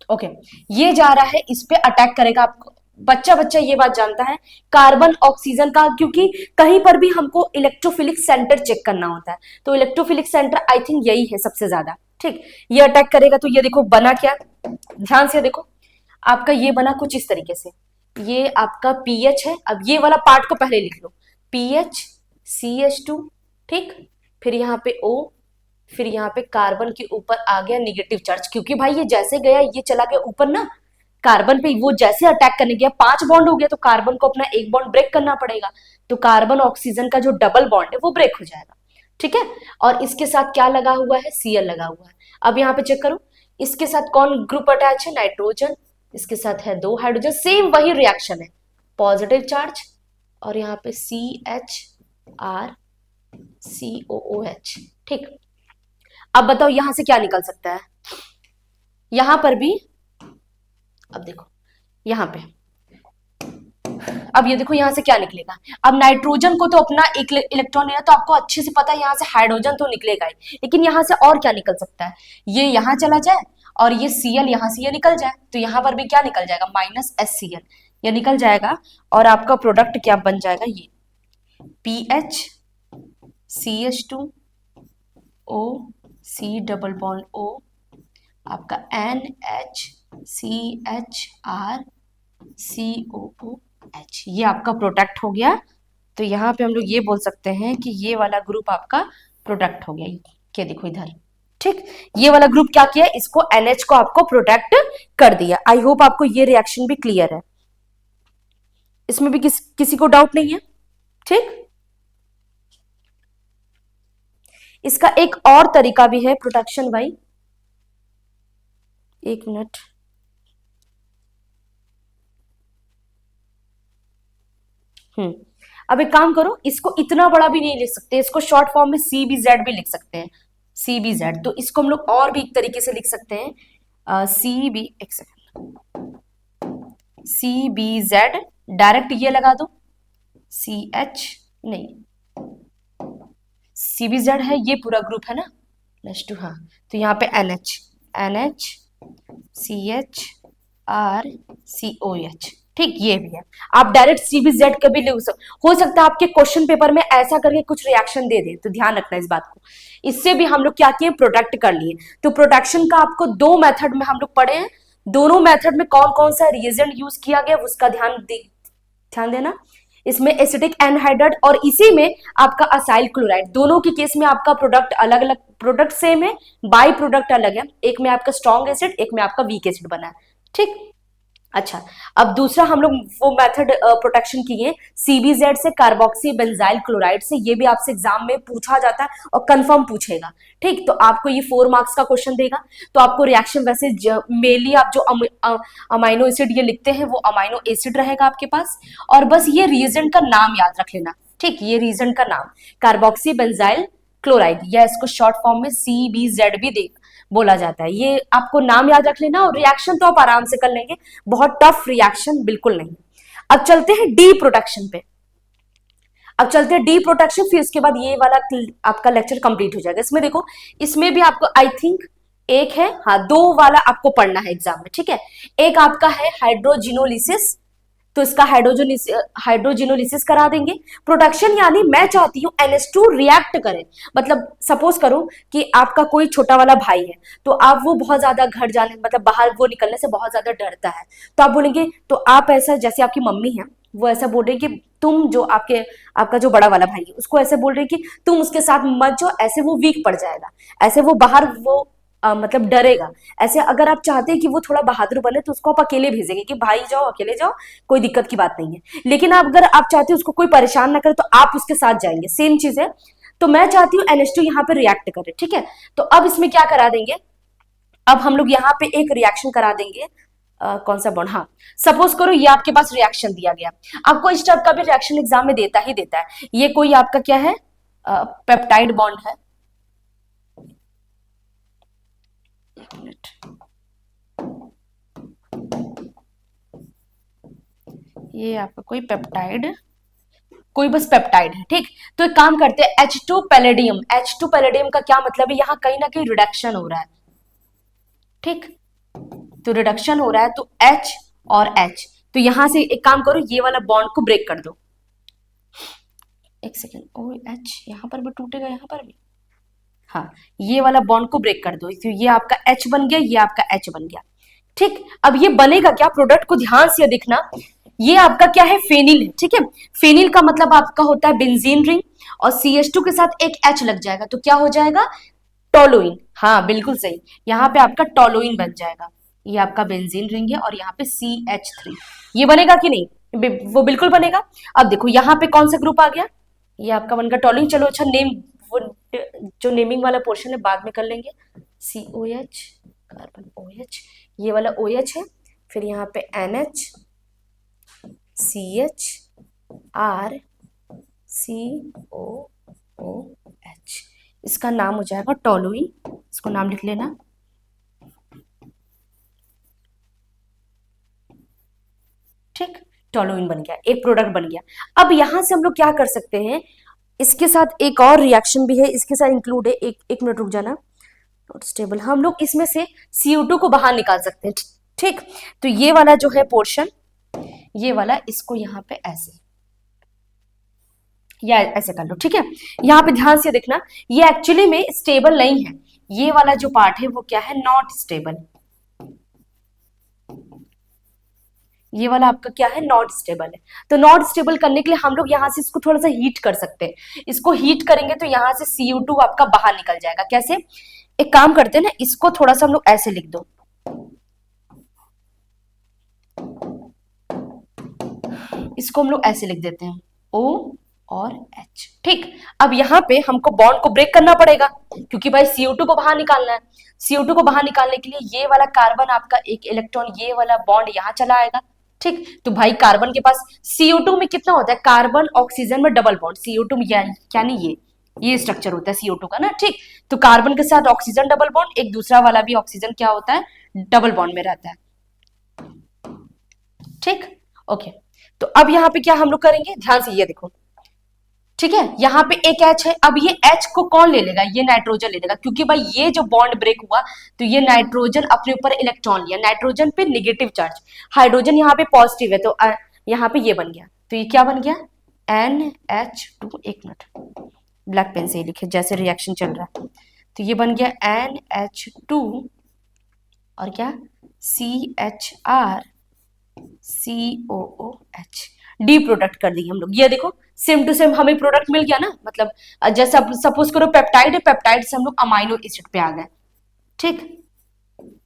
ओके, ये जा रहा है, इस पे अटैक करेगा। आपको बच्चा ये बात जानता है कार्बन ऑक्सीजन का, क्योंकि कहीं पर भी हमको इलेक्ट्रोफिलिक सेंटर चेक करना होता है, तो इलेक्ट्रोफिलिक सेंटर आई थिंक यही है सबसे ज्यादा। ठीक, ये अटैक करेगा, तो ये देखो बना क्या, ध्यान से देखो, आपका ये बना कुछ इस तरीके से, ये आपका पीएच है। अब ये वाला पार्ट को पहले लिख लो, पीएच CH2, ठीक, फिर यहाँ पे O, फिर यहाँ पे कार्बन के ऊपर आ गया निगेटिव चार्ज, क्योंकि भाई ये जैसे गया ये चला गया ऊपर ना, कार्बन पे वो जैसे अटैक करने गया 5 बॉन्ड हो गया, तो कार्बन को अपना एक बॉन्ड ब्रेक करना पड़ेगा, तो कार्बन ऑक्सीजन का जो डबल बॉन्ड है वो ब्रेक हो जाएगा, ठीक है। और इसके साथ क्या लगा हुआ है, Cl लगा हुआ है। अब यहाँ पे चेक करो, इसके साथ कौन ग्रुप अटैच है, नाइट्रोजन, इसके साथ है 2 हाइड्रोजन, सेम वही रिएक्शन है, पॉजिटिव चार्ज, और यहाँ पे CHRCOOH, ठीक। अब बताओ यहां से क्या निकल सकता है, यहां पर भी, अब देखो यहां पे, अब ये देखो यहां से क्या निकलेगा, अब नाइट्रोजन को तो अपना एक इलेक्ट्रॉन लेना, तो आपको अच्छे से पता है यहां से हाइड्रोजन तो निकलेगा ही, लेकिन यहां से और क्या निकल सकता है, ये यहां चला जाए और ये Cl यहां से ये निकल जाए, तो यहां पर भी क्या निकल जाएगा, -HCl, ये निकल जाएगा, और आपका प्रोडक्ट क्या बन जाएगा, ये PH CH2O C double bond O, आपका NHCHRCOOH, ये आपका प्रोडक्ट हो गया। तो यहाँ पे हम लोग ये बोल सकते हैं कि ये वाला ग्रुप आपका प्रोडक्ट हो गया, क्या देखो इधर, ठीक, ये वाला ग्रुप क्या किया, इसको NH को आपको प्रोटेक्ट कर दिया। आई होप आपको ये रिएक्शन भी क्लियर है, इसमें भी किसी को डाउट नहीं है, ठीक। इसका एक और तरीका भी है प्रोटेक्शन भाई, एक मिनट, अब एक काम करो, इसको इतना बड़ा भी नहीं लिख सकते, इसको शॉर्ट फॉर्म में CBZ भी लिख सकते हैं, CBZ, तो इसको हम लोग और भी एक तरीके से लिख सकते हैं, एक सेकंड, CBZ, डायरेक्ट ये लगा दो, CH नहीं, CBZ है ये पूरा ग्रुप है ना, -2, हाँ, तो यहाँ पे NH CHRCOH, ठीक, ये भी है, आप डायरेक्ट CBZ का भी ले हो सकता है आपके क्वेश्चन पेपर में ऐसा करके कुछ रिएक्शन दे दे, तो ध्यान रखना इस बात को। इससे भी हम लोग क्या किए, प्रोटेक्ट कर लिए। तो प्रोटेक्शन का आपको 2 मेथड में हम लोग पढ़े हैं, दोनों मेथड में कौन कौन सा रिएजेंट यूज किया गया उसका ध्यान देना। इसमें एसिटिक एनहाइड्राइड और इसी में आपका असाइल क्लोराइड, दोनों के केस में आपका प्रोडक्ट अलग अलग, प्रोडक्ट सेम है, बाई प्रोडक्ट अलग है, एक में आपका स्ट्रॉन्ग एसिड, एक में आपका वीक एसिड बना है, ठीक। अच्छा, अब दूसरा हम लोग वो मेथड प्रोटेक्शन किए CBZ से, कार्बोक्सी बेंजाइल क्लोराइड से, ये भी आपसे एग्जाम में पूछा जाता है और कंफर्म पूछेगा, ठीक। तो आपको ये 4 मार्क्स का क्वेश्चन देगा, तो आपको रिएक्शन वैसे मेनली आप जो अमाइनो एसिड ये लिखते हैं वो अमाइनो एसिड रहेगा आपके पास, और बस ये रिएजेंट का नाम याद रख लेना, ठीक, ये रिएजेंट का नाम कार्बोक्सी बेंजाइल क्लोराइड, या इसको शॉर्ट फॉर्म में CBZ भी बोला जाता है, ये आपको नाम याद रख लेना, और रिएक्शन तो आप आराम से कर लेंगे, बहुत टफ रिएक्शन बिल्कुल नहीं। अब चलते हैं डी प्रोटेक्शन पे, अब चलते हैं डी प्रोटेक्शन, फिर उसके बाद ये वाला आपका लेक्चर कंप्लीट हो जाएगा। इसमें देखो, इसमें भी आपको आई थिंक एक है, हाँ 2 वाला आपको पढ़ना है एग्जाम में, ठीक है। एक आपका है हाइड्रोजिनोलिसिस, तो इसका हाइड्रोजिनोलिसिस करा देंगे। प्रोडक्शन यानी मैं चाहती हूँ NH2 रिएक्ट करे, मतलब सपोज करो कि आपका कोई छोटा वाला भाई है, तो आप वो बहुत ज्यादा घर जाने, मतलब बाहर वो निकलने से बहुत ज्यादा डरता है, तो आप बोलेंगे, तो आप ऐसा, जैसे आपकी मम्मी है वो ऐसा बोल रही है कि तुम जो आपका जो बड़ा वाला भाई है उसको ऐसे बोल रही है कि तुम उसके साथ मत जाओ, ऐसे वो वीक पड़ जाएगा, ऐसे वो बाहर वो मतलब डरेगा। ऐसे अगर आप चाहते हैं कि वो थोड़ा बहादुर बने, तो उसको आप अकेले भेजेंगे कि भाई जाओ, अकेले जाओ, कोई दिक्कत की बात नहीं है। लेकिन अगर आप चाहते हैं उसको कोई परेशान ना करे, तो आप उसके साथ जाएंगे, सेम चीज है। तो मैं चाहती हूँ NH2 यहाँ पे रिएक्ट करे, ठीक है। तो अब इसमें क्या करा देंगे, अब हम लोग यहाँ पे एक रिएक्शन करा देंगे, कौन सा बॉन्ड, हाँ सपोज करो ये आपके पास रिएक्शन दिया गया, आपको इस टाइप का भी रिएक्शन एग्जाम में देता ही देता है। ये कोई आपका क्या है, पेप्टाइड बॉन्ड है, ये आपका कोई पेप्टाइड, कोई बस पेप्टाइड है, ठीक। तो एक काम करते हैं, H2 पैलेडियम, H2 पैलेडियम का क्या मतलब है, यहाँ कहीं ना कहीं रिडक्शन हो रहा है, ठीक, तो रिडक्शन हो रहा है, तो H और H, तो यहां से एक काम करो, ये वाला बॉन्ड को ब्रेक कर दो, एक सेकेंड, OH यहां पर भी टूटेगा, यहां पर भी, हाँ ये वाला बॉन्ड को ब्रेक कर दो, तो ये आपका H बन गया, ये आपका H बन गया, ठीक। अब ये बनेगा क्या, प्रोडक्ट को ध्यान से देखना, ये आपका क्या है, फेनिल है, ठीक है। फेनिल का मतलब आपका होता है बेंजीन रिंग, और CH2 के साथ एक H लग जाएगा तो क्या हो जाएगा, टोलुइन। हाँ बिल्कुल सही, यहाँ पे आपका टोलुइन बन जाएगा। ये आपका बेंजीन रिंग है और यहाँ पे CH3, ये बनेगा कि नहीं, वो बिल्कुल बनेगा। अब देखो यहाँ पे कौन सा ग्रुप आ गया, ये आपका बन गया टोलुइन। चलो अच्छा नेम, वो जो नेमिंग वाला पोर्शन है बाद में कर लेंगे। COH, कार्बन OH, ये वाला OH है, फिर यहाँ पे NH, CH, R, COOH, इसका नाम हो जाएगा टोलुइन, इसको नाम लिख लेना। ठीक, टोलुइन बन गया, एक प्रोडक्ट बन गया। अब यहां से हम लोग क्या कर सकते हैं, इसके साथ एक और रिएक्शन भी है, इसके साथ इंक्लूड है, एक मिनट रुक जाना, नॉट स्टेबल। हम लोग इसमें से CO2 को बाहर निकाल सकते हैं। ठीक, तो ये वाला जो है पोर्शन, ये वाला, इसको यहाँ पे ऐसे या ऐसे कर लो। ठीक है, यहाँ पे ध्यान से देखना, ये एक्चुअली में स्टेबल नहीं है, ये वाला जो पार्ट है वो क्या है, नॉट स्टेबल। ये वाला आपका क्या है, नॉट स्टेबल है। तो नॉट स्टेबल करने के लिए हम लोग यहाँ से इसको थोड़ा सा हीट कर सकते हैं। इसको हीट करेंगे तो यहाँ से CO2 आपका बाहर निकल जाएगा। कैसे, एक काम करते हैं ना, इसको थोड़ा सा हम लोग ऐसे लिख दो, इसको हम लोग ऐसे लिख देते हैं, O और H। ठीक, अब यहाँ पे हमको बॉन्ड को ब्रेक करना पड़ेगा, क्योंकि भाई CO2 को बाहर निकालना है। CO2 को बाहर निकालने के लिए ये वाला कार्बन आपका एक इलेक्ट्रॉन, ये वाला बॉन्ड यहाँ चला आएगा। ठीक, तो भाई कार्बन के पास CO2 में कितना होता है, कार्बन ऑक्सीजन में डबल बॉन्ड, CO2 में यानी ये स्ट्रक्चर होता है CO2 का ना। ठीक, तो कार्बन के साथ ऑक्सीजन डबल बॉन्ड, एक दूसरा वाला भी ऑक्सीजन क्या होता है, डबल बॉन्ड में रहता है। ठीक, ओके, तो अब यहाँ पे क्या हम लोग करेंगे, ध्यान से ये देखो। ठीक है, यहाँ पे एक H है, अब ये H को कौन ले लेगा, ये नाइट्रोजन ले लेगा, क्योंकि भाई ये जो बॉन्ड ब्रेक हुआ तो ये नाइट्रोजन अपने ऊपर इलेक्ट्रॉन लिया, नाइट्रोजन पे नेगेटिव चार्ज, हाइड्रोजन यहाँ पे पॉजिटिव है, तो यहाँ पे ये बन गया, तो ये क्या बन गया, NH2। एक मिनट, ब्लैक पेन से ही लिखे जैसे रिएक्शन चल रहा है, तो ये बन गया NH2 और क्या, CHR COOH, डी प्रोडक्ट कर दी हम लोग। ये देखो सेम टू सेम हमें प्रोडक्ट मिल गया ना, मतलब जैसे सपोज करो पेप्टाइड है, पेप्टाइड से हम लोग अमाइनो एसिड पे आ गए। ठीक,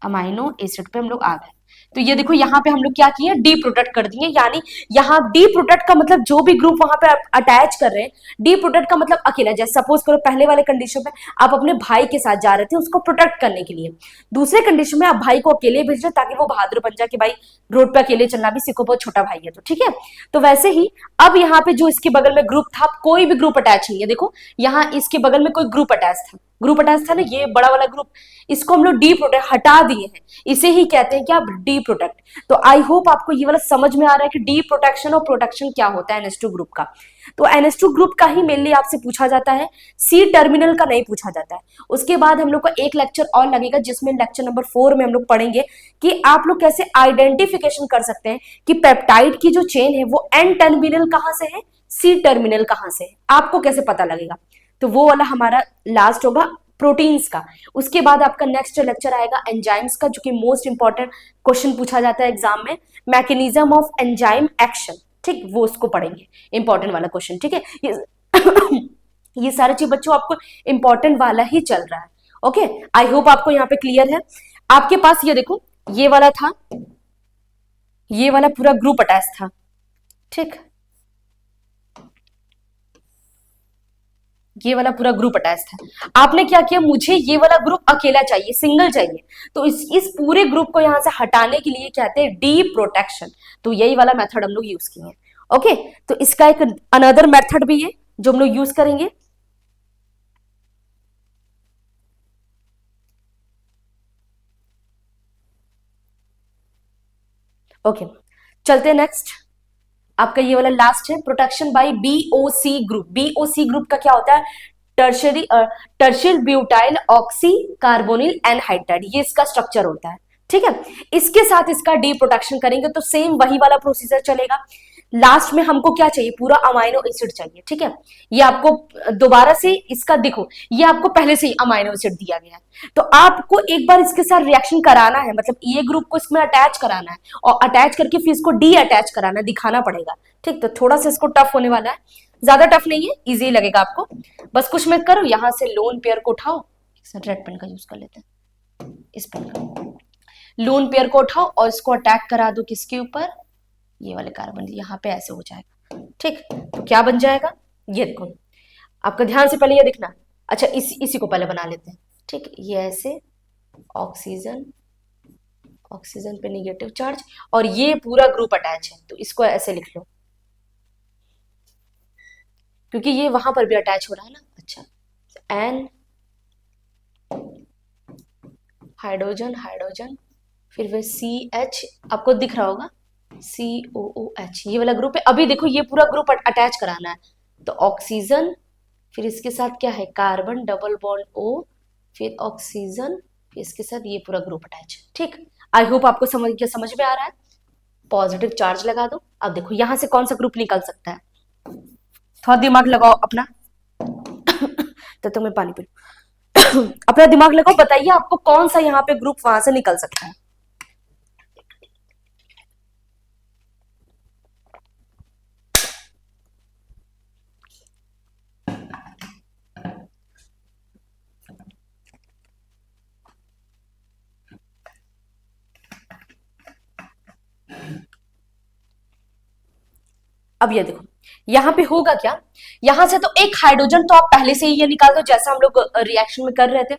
अमाइनो एसिड पे हम लोग आ गए, तो ये देखो यहाँ पे हम लोग क्या किए, डी प्रोडक्ट कर दिए। यानी यहाँ डी प्रोडक्ट का मतलब जो भी ग्रुप वहां पे अटैच कर रहे हैं, डी प्रोडक्ट का मतलब अकेला। जैसे सपोज करो पहले वाले कंडीशन में आप अपने भाई के साथ जा रहे थे उसको प्रोटेक्ट करने के लिए, दूसरे कंडीशन में आप भाई को अकेले भेज रहे ताकि वो बहादुर बन जाए कि भाई रोड पे अकेले चलना भी सीखो, बहुत छोटा भाई है तो। ठीक है, तो वैसे ही अब यहाँ पे जो इसके बगल में ग्रुप था, कोई भी ग्रुप अटैच नहीं है। देखो यहाँ इसके बगल में कोई ग्रुप अटैच था, ग्रुप अटैच था ना, ये बड़ा वाला ग्रुप, इसको हम लोग डी प्रोडक्ट हटा दिए हैं, इसे ही कहते हैं क्या, डी प्रोडक्ट। तो आई होप आपको ये वाला समझ में आ रहा है कि डी प्रोटेक्शन और प्रोटेक्शन क्या होता है NH2 ग्रुप का। तो NH2 ग्रुप का ही मेनली आपसे पूछा जाता है, C टर्मिनल का नहीं पूछा जाता है। उसके बाद हम लोग का एक लेक्चर और लगेगा जिसमें लेक्चर नंबर 4 में हम लोग पढ़ेंगे कि आप लोग कैसे आइडेंटिफिकेशन कर सकते हैं कि पेप्टाइड की जो चेन है वो N टर्मिनल कहां से है, C टर्मिनल कहां से है, आपको कैसे पता लगेगा। तो वो वाला हमारा लास्ट होगा प्रोटीन्स का। उसके बाद आपका नेक्स्ट लेक्चर आएगा एंजाइम्स का, जो कि मोस्ट इंपॉर्टेंट क्वेश्चन पूछा जाता है एग्जाम में, मैकेनिज्म ऑफ एंजाइम एक्शन। ठीक, वो उसको पढ़ेंगे, इंपॉर्टेंट वाला क्वेश्चन। ठीक है, ये सारे चीज बच्चों आपको इंपॉर्टेंट वाला ही चल रहा है। ओके, आई होप आपको यहाँ पे क्लियर है। आपके पास ये देखो, ये वाला था, ये वाला पूरा ग्रुप अटैच था। ठीक, ये वाला पूरा ग्रुप अटैच था। आपने क्या किया, मुझे ये वाला ग्रुप अकेला चाहिए, सिंगल चाहिए, तो इस पूरे ग्रुप को यहां से हटाने के लिए कहते हैं डी प्रोटेक्शन। तो यही वाला मेथड हम लोग यूज किए हैं। ओके, तो इसका एक अनदर मेथड भी है जो हम लोग यूज करेंगे। ओके, चलते हैं नेक्स्ट। आपका ये वाला लास्ट है, protection bye BOC group. BOC group का क्या होता है, टर्शियल ब्यूटाइल ऑक्सी कार्बोनिल एनहाइड्राइड, ये इसका स्ट्रक्चर होता है। ठीक है, इसके साथ इसका डी प्रोटेक्शन करेंगे तो सेम वही वाला प्रोसीजर चलेगा। लास्ट में हमको क्या चाहिए, पूरा अमाइनो एसिड चाहिए। ठीक है, ये आपको दोबारा से इसका देखो, ये आपको पहले से ही अमाइनो एसिड दिया गया है, तो आपको एक बार इसके साथ रिएक्शन कराना है, मतलब ये ग्रुप को इसमें अटैच कराना है और अटैच करके फिर इसको डी अटैच कराना, दिखाना पड़ेगा। ठीक, तो थोड़ा सा इसको टफ होने वाला है, ज्यादा टफ नहीं है, इजी लगेगा आपको। बस कुछ मत करो, यहां से लोन पेयर को उठाओ, रेड पेन का यूज कर लेते हैं, इस पेन का। लोन पेयर को उठाओ और इसको अटैक करा दो किसके ऊपर, ये वाले कार्बन, यहाँ पे ऐसे हो जाएगा। ठीक, तो क्या बन जाएगा, ये देखो, आपका ध्यान से पहले ये दिखना। अच्छा, इसी को पहले बना लेते हैं। ठीक, ये ऐसे ऑक्सीजन, ऑक्सीजन पे निगेटिव चार्ज, और ये पूरा ग्रुप अटैच है, तो इसको ऐसे लिख लो, क्योंकि ये वहां पर भी अटैच हो रहा है ना। अच्छा, एन हाइड्रोजन, हाइड्रोजन, फिर वे सी एच, आपको दिख रहा होगा सी ओ ओ एच, ये वाला ग्रुप है। अभी देखो ये पूरा ग्रुप अटैच कराना है, तो ऑक्सीजन, फिर इसके साथ क्या है, कार्बन डबल बॉन्ड ओ, फिर ऑक्सीजन, फिर इसके साथ ये पूरा ग्रुप अटैच। ठीक, आई होप आपको समझ में आ रहा है। पॉजिटिव चार्ज लगा दो। अब देखो यहां से कौन सा ग्रुप निकल सकता है, थोड़ा दिमाग लगाओ अपना। तो मैं पानी पी लूं। अपना दिमाग लगाओ, बताइए आपको कौन सा यहाँ पे ग्रुप वहां से निकल सकता है। अब ये देखो यहाँ पे होगा क्या, यहां से तो एक हाइड्रोजन तो आप पहले से ही ये निकाल दो, जैसा हम लोग रिएक्शन में कर रहे थे।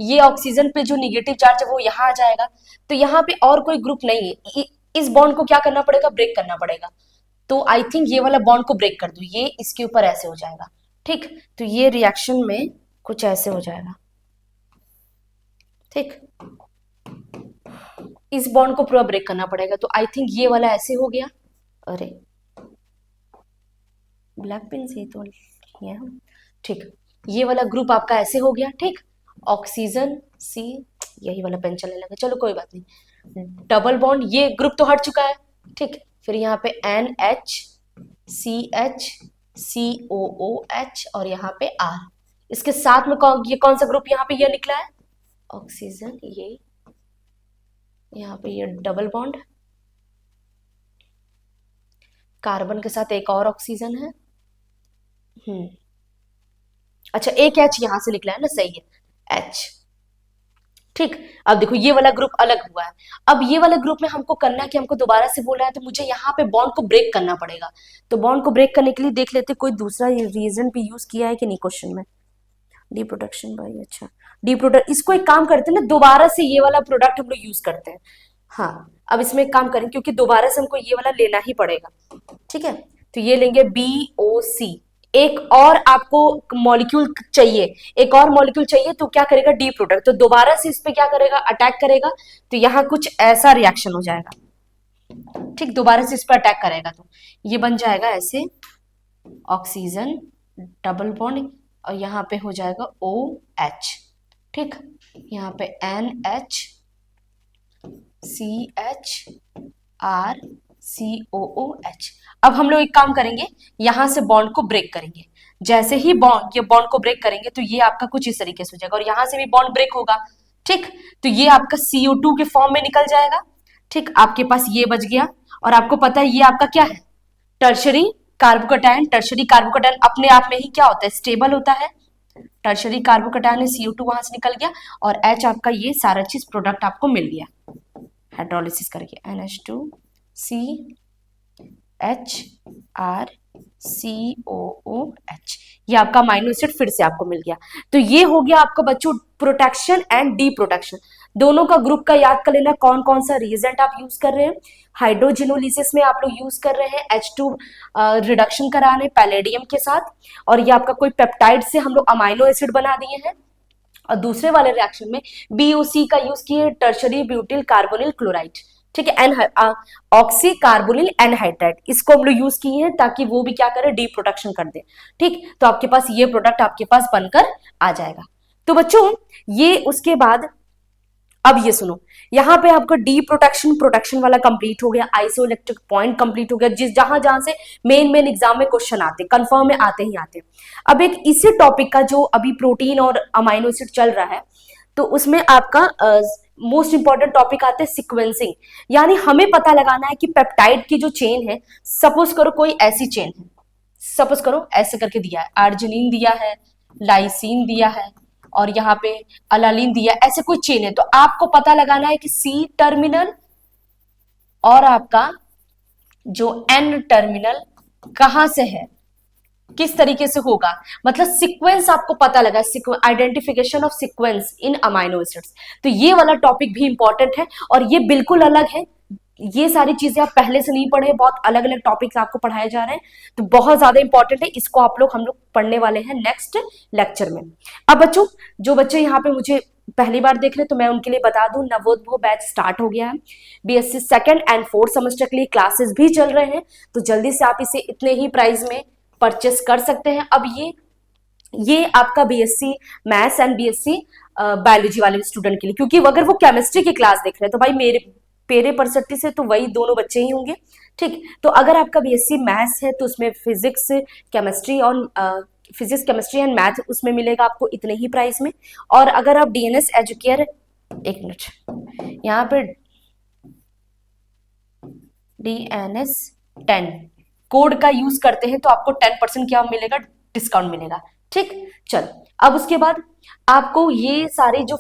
ये ऑक्सीजन पे जो निगेटिव चार्ज है वो यहाँ आ जाएगा, तो यहाँ पे और कोई ग्रुप नहीं है। इस बॉन्ड को क्या करना पड़ेगा, ब्रेक करना पड़ेगा। तो आई थिंक ये वाला बॉन्ड को ब्रेक कर दो, ये इसके ऊपर ऐसे हो जाएगा। ठीक, तो ये रिएक्शन में कुछ ऐसे हो जाएगा। ठीक, इस बॉन्ड को पूरा ब्रेक करना पड़ेगा, तो आई थिंक ये वाला ऐसे हो गया। अरे ब्लैक पेन से तो ये है। ठीक, ये वाला ग्रुप आपका ऐसे हो गया। ठीक, ऑक्सीजन सी, यही वाला पेन चलने लगा, चलो कोई बात नहीं। डबल बॉन्ड, ये ग्रुप तो हट चुका है। ठीक, फिर यहाँ पे N H C H C O O H, और यहाँ पे आर, इसके साथ में ये कौन सा ग्रुप यहाँ पे ये निकला है, ऑक्सीजन, ये यहाँ पे ये डबल बॉन्ड, कार्बन के साथ एक और ऑक्सीजन है। अच्छा, एक एच यहां से निकला है ना, सही है, एच। ठीक, अब देखो ये वाला ग्रुप अलग हुआ है। अब ये वाला ग्रुप में हमको करना है कि हमको दोबारा से बोला है, तो मुझे यहाँ पे बॉन्ड को ब्रेक करना पड़ेगा। तो बॉन्ड को ब्रेक करने के लिए देख लेते कोई दूसरा रीजन भी यूज किया है कि नहीं क्वेश्चन में। डी प्रोडक्शन भाई, अच्छा डी प्रोडक्ट, इसको एक काम करते हैं ना, दोबारा से ये वाला प्रोडक्ट हम लोग यूज करते हैं। हाँ, अब इसमें एक काम करें, क्योंकि दोबारा से हमको ये वाला लेना ही पड़ेगा। ठीक है, तो ये लेंगे BOC। एक और आपको मॉलिक्यूल चाहिए, एक और मॉलिक्यूल चाहिए, तो क्या करेगा, डी प्रोडक्ट, तो दोबारा से इस पे क्या करेगा, अटैक करेगा, तो यहाँ कुछ ऐसा रिएक्शन हो जाएगा। ठीक, दोबारा से इस पे अटैक करेगा, तो ये बन जाएगा ऐसे, ऑक्सीजन डबल बॉन्ड, और यहाँ पे हो जाएगा OH। ठीक, यहाँ पे NH CH R COOH। अब हम लोग एक काम करेंगे, यहां से बॉन्ड को ब्रेक करेंगे। जैसे ही ये बॉन्ड को ब्रेक करेंगे, तो ये आपका कुछ इस तरीके से हो जाएगा, और यहां से भी बॉन्ड ब्रेक होगा। ठीक, तो ये आपका CO2 के फॉर्म में निकल जाएगा। ठीक, आपके पास ये बच गया, और आपको पता है ये आपका क्या है, टर्शरी कार्बोकैटायन। टर्शरी कार्बोकैटायन अपने आप में ही क्या होता है, स्टेबल होता है। टर्शरी कार्बोकैटायन है, CO2 वहां से निकल गया, और H आपका ये सारा चीज प्रोडक्ट आपको मिल गया हाइड्रोलिसिस करके, NH2CHRCOOH, ये आपका अमाइनो एसिड फिर से आपको मिल गया। तो ये हो गया आपका बच्चों प्रोटेक्शन एंड डी प्रोटेक्शन, दोनों का ग्रुप का याद कर लेना, कौन कौन सा रिएजेंट आप यूज कर रहे हैं। हाइड्रोजिनोलिसिस में आप लोग यूज कर रहे हैं H2 रिडक्शन कराने पैलेडियम के साथ, और ये आपका कोई पेप्टाइड से हम लोग अमाइनो एसिड बना दिए हैं। और दूसरे वाले रिएक्शन में BOC का यूज किए, टर्शरी ब्यूटिल कार्बोनिल क्लोराइड। ठीक है, ऑक्सी कार्बोनिल एनहाइड्राइड, इसको हम लोग यूज किए हैं ताकि वो भी क्या करे, डी प्रोडक्शन कर दे। ठीक, तो आपके पास ये प्रोडक्ट आपके पास बनकर आ जाएगा। तो बच्चों ये उसके बाद अब ये सुनो, यहाँ पे आपका डी प्रोटेक्शन वाला कंप्लीट हो गया, आइसोइलेक्ट्रिक पॉइंट कंप्लीट हो गया, जहां जहां से मेन एग्जाम में क्वेश्चन आते, कंफर्म में आते ही आते। अब एक इसी टॉपिक का जो अभी प्रोटीन और अमाइनो एसिड चल रहा है, तो उसमें आपका मोस्ट इंपॉर्टेंट टॉपिक आता है सिक्वेंसिंग, यानी हमें पता लगाना है कि पेप्टाइड की जो चेन है, सपोज करो कोई ऐसी चेन है, सपोज करो ऐसे करके दिया है, आर्जिनिन दिया है, लाइसिन दिया है और यहाँ पे अलालिन दिया है, ऐसे कोई चेन है। तो आपको पता लगाना है कि सी टर्मिनल और आपका जो एन टर्मिनल कहां से है, किस तरीके से होगा, मतलब सीक्वेंस आपको पता लगा, identification of sequence in amino acids. तो ये वाला टॉपिक भी इंपॉर्टेंट है और ये बिल्कुल अलग है। ये सारी चीजें आप पहले से नहीं पढ़े, बहुत अलग अलग टॉपिक्स आपको पढ़ाए जा रहे हैं, तो बहुत ज्यादा इंपॉर्टेंट है। इसको हम लोग पढ़ने वाले हैं नेक्स्ट लेक्चर में। अब बच्चों, जो बच्चे यहाँ पे मुझे पहली बार देख रहे हैं तो मैं उनके लिए बता दूं, नवोदय बैच स्टार्ट हो गया है। BSc second and fourth semester के लिए क्लासेस भी चल रहे हैं, तो जल्दी से आप इसे इतने ही प्राइस में परचेस कर सकते हैं। अब ये आपका BSc maths and BSc biology वाले स्टूडेंट के लिए, क्योंकि अगर वो केमिस्ट्री की क्लास देख रहे हैं तो भाई मेरे परसेंटेज से तो वही दोनों बच्चे ही होंगे, ठीक। तो अगर आपका बीएससी मैथ्स है तो उसमें फिजिक्स केमिस्ट्री एंड मैथ उसमें मिलेगा आपको इतने ही प्राइस में। और अगर आप डीएनएस एजुकेयर, एक मिनट, यहाँ पे डीएनएस 10 कोड का यूज करते हैं तो आपको 10% क्या मिलेगा, डिस्काउंट मिलेगा, ठीक। चलो, अब उसके बाद आपको ये सारे जो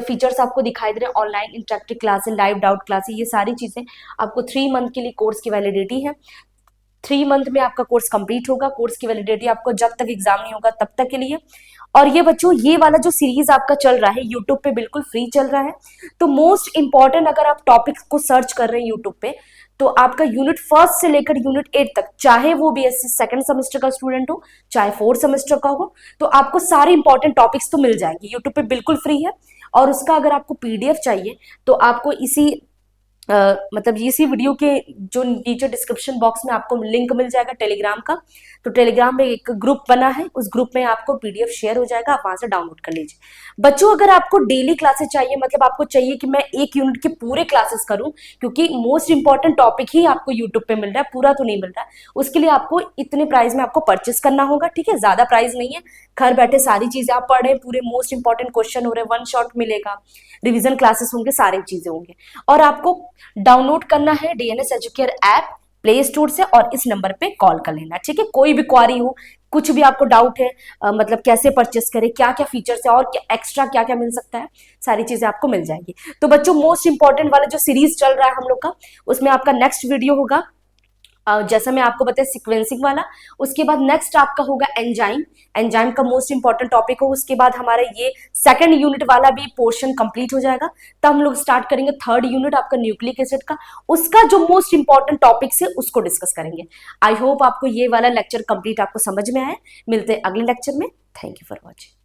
फीचर्स आपको दिखाई दे रहे हैं, online interactive classes, live doubt classes, ये सारी चीजें आपको 3 मंथ के लिए कोर्स की वैलिडिटी है। 3 मंथ में आपका कोर्स कंप्लीट होगा। कोर्स की वैलिडिटी आपको जब तक एग्जाम नहीं होगा तब तक के लिए। और ये बच्चों, ये वाला जो सीरीज आपका चल रहा है यूट्यूब पे बिल्कुल फ्री चल रहा है। तो मोस्ट इंपॉर्टेंट, अगर आप टॉपिक को सर्च कर रहे हैं यूट्यूब पे, तो आपका यूनिट 1 से लेकर यूनिट 8 तक, चाहे वो बीएससी सेकंड सेमेस्टर का स्टूडेंट हो चाहे 4th सेमेस्टर का हो, तो आपको सारे इंपॉर्टेंट टॉपिक्स तो मिल जाएंगे यूट्यूब पे, बिल्कुल फ्री है। और उसका अगर आपको पीडीएफ चाहिए तो आपको मतलब इसी वीडियो के जो नीचे डिस्क्रिप्शन बॉक्स में आपको लिंक मिल जाएगा टेलीग्राम का। तो टेलीग्राम में एक ग्रुप बना है, उस ग्रुप में आपको पीडीएफ शेयर हो जाएगा, आप वहां से डाउनलोड कर लीजिए। बच्चों, अगर आपको डेली क्लासेस चाहिए, मतलब आपको चाहिए कि मैं एक यूनिट के पूरे क्लासेस करूं, क्योंकि मोस्ट इंपॉर्टेंट टॉपिक ही आपको यूट्यूब पे मिल रहा है, पूरा तो नहीं मिल रहा है, उसके लिए आपको इतने प्राइस में आपको परचेस करना होगा, ठीक है। ज्यादा प्राइस नहीं है, घर बैठे सारी चीजें आप पढ़ रहे हैं, पूरे मोस्ट इंपॉर्टेंट क्वेश्चन हो रहे हैं, वन शॉट मिलेगा, रिविजन क्लासेस होंगे, सारी चीजें होंगे। और आपको डाउनलोड करना है DNS educare app play store से और इस नंबर पे कॉल कर लेना, ठीक है। कोई भी क्वारी हो, कुछ भी आपको डाउट है, मतलब कैसे परचेस करें, क्या क्या फीचर्स है और एक्स्ट्रा क्या क्या मिल सकता है, सारी चीजें आपको मिल जाएगी। तो बच्चों, मोस्ट इंपॉर्टेंट वाला जो सीरीज चल रहा है हम लोग का, उसमें आपका नेक्स्ट वीडियो होगा जैसा मैं आपको बताया सीक्वेंसिंग वाला। उसके बाद नेक्स्ट आपका होगा एंजाइम का मोस्ट इंपॉर्टेंट टॉपिक हो। उसके बाद हमारा ये सेकंड यूनिट वाला भी पोर्शन कंप्लीट हो जाएगा, तब हम लोग स्टार्ट करेंगे थर्ड यूनिट आपका न्यूक्लिक एसिड का, उसका जो मोस्ट इंपॉर्टेंट टॉपिक्स है उसको डिस्कस करेंगे। आई होप आपको ये वाला लेक्चर कंप्लीट आपको समझ में आया। मिलते हैं अगले लेक्चर में। Thank you for watching.